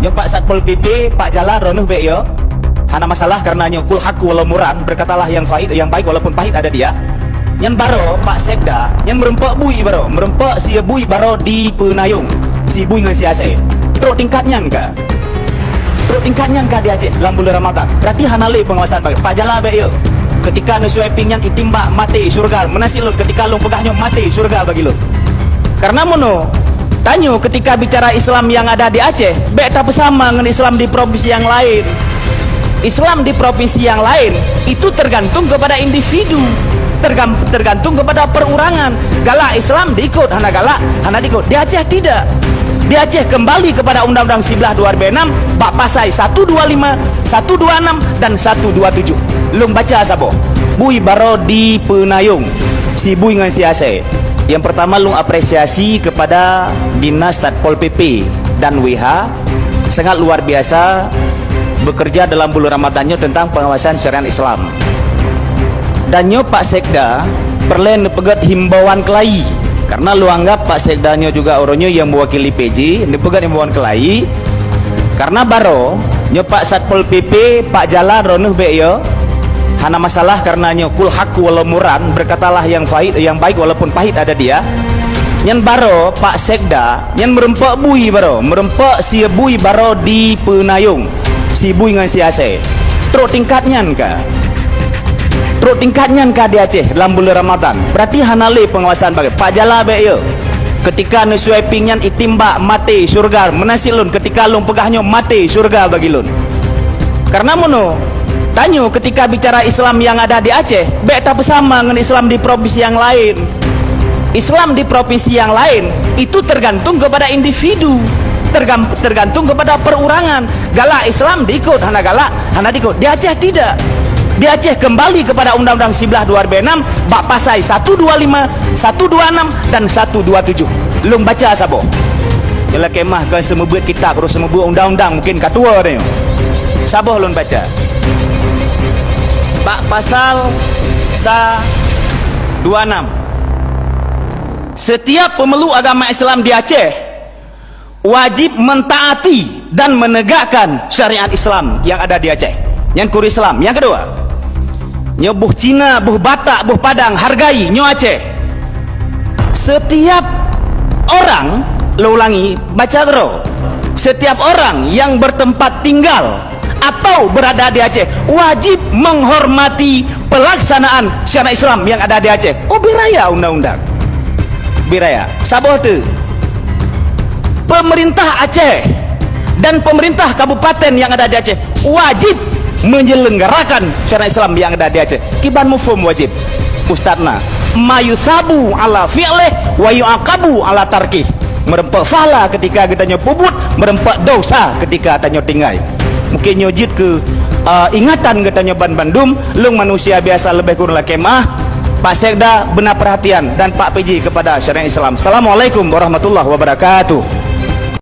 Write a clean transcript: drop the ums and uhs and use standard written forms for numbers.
Nyo Pak Satpol PP, Pak Jala ronuh be yo. Hana masalah karena nyo kul haku walau muran, berkatalah yang baik walaupun pahit ada dia. Nyen baro Pak Sekda, nyen merempak bui baro, merempak si bui baro di Penayung. Si bui ngan si Aceh. Teruk tingkatnya enggak? Teruk tingkatnya enggak di Aceh dalam bulan Ramadan. Berarti hanale pengawasan bagi Pak Jala be yo. Ketika nu swiping yang itimbak mati surga, menasi lu ketika lu pegahnya mati surga bagi lu. Karena mono tanyo ketika bicara Islam yang ada di Aceh, beta bersama dengan Islam di provinsi yang lain. Islam di provinsi yang lain itu tergantung kepada individu, tergantung kepada perorangan. Galak Islam diikut, hana galak, hana diikut. Di Aceh tidak. Di Aceh kembali kepada Undang-Undang 11 2006, bab pasal 125, 126 dan 127. Lung baca sabo. Bui baro di Penayung. Si bui ngan si Aceh. Yang pertama lung apresiasi kepada Dinas Satpol PP dan WH sangat luar biasa bekerja dalam bulan Ramadannya tentang pengawasan syariat Islam. Dan nyo Pak Sekda perlu pegat himbauan kelai karena lu anggap Pak Sekdanya juga orangnya yang mewakili PJ, pegat himbauan kelai karena baro nyo Pak Satpol PP, Pak Jala ronuh be yo. Hana masalah karena nyo kul haku walau muran, berkatalah yang baik walaupun pahit ada dia. Nyen baro Pak Sekda, nyen merempak bui baro, merempak si bui baro di Penayung. Si bui ngan si Aceh. Teruk tingkatnya enggak? Teruk tingkatnya enggak di Aceh dalam bulan Ramadan. Berarti hanale pengawasan bagi Pak Jala be yo. Ketika nu swiping nyen itimbak mati surga, menasi lun ketika lun pegahnya mati surga bagi lun. Karena mono tanyo ketika bicara Islam yang ada di Aceh, beta bersama dengan Islam di provinsi yang lain. Islam di provinsi yang lain itu tergantung kepada individu, tergantung kepada perorangan. Galak Islam diikut, hana galak, hana diikut. Di Aceh tidak. Di Aceh kembali kepada Undang-Undang 11 2006, bab pasal 125, 126 dan 127. Lung baca sabo. Jala kemah kan semua buat kitab, terus semua buat undang-undang mungkin katua dia. Sabo lun baca. Bab pasal 126. Setiap pemeluk agama Islam di Aceh wajib mentaati dan menegakkan syariat Islam yang ada di Aceh. Yang kuri Islam. Yang kedua, nyo buh Cina, buh Batak, buh Padang hargai nyo Aceh. Setiap orang, lo ulangi, baca terus. Setiap orang yang bertempat tinggal atau berada di Aceh wajib menghormati pelaksanaan syariat Islam yang ada di Aceh. Oh, biraya undang-undang. Biraya. Saboh tu. Pemerintah Aceh dan pemerintah kabupaten yang ada di Aceh wajib menyelenggarakan syariat Islam yang ada di Aceh. Kiban mufhum wajib. Ustadna, mayusabu ala fi'lih wa yu'aqabu ala tarkih. Merempak fahala ketika kita nyopubut, merempak dosa ketika kita tinggal. Mungkin nyojit ke ingatan kita nyoban Bandung, lung manusia biasa lebih kurang kemah. Pak Sekda benar perhatian dan Pak PJ kepada syariat Islam. Assalamualaikum warahmatullahi wabarakatuh.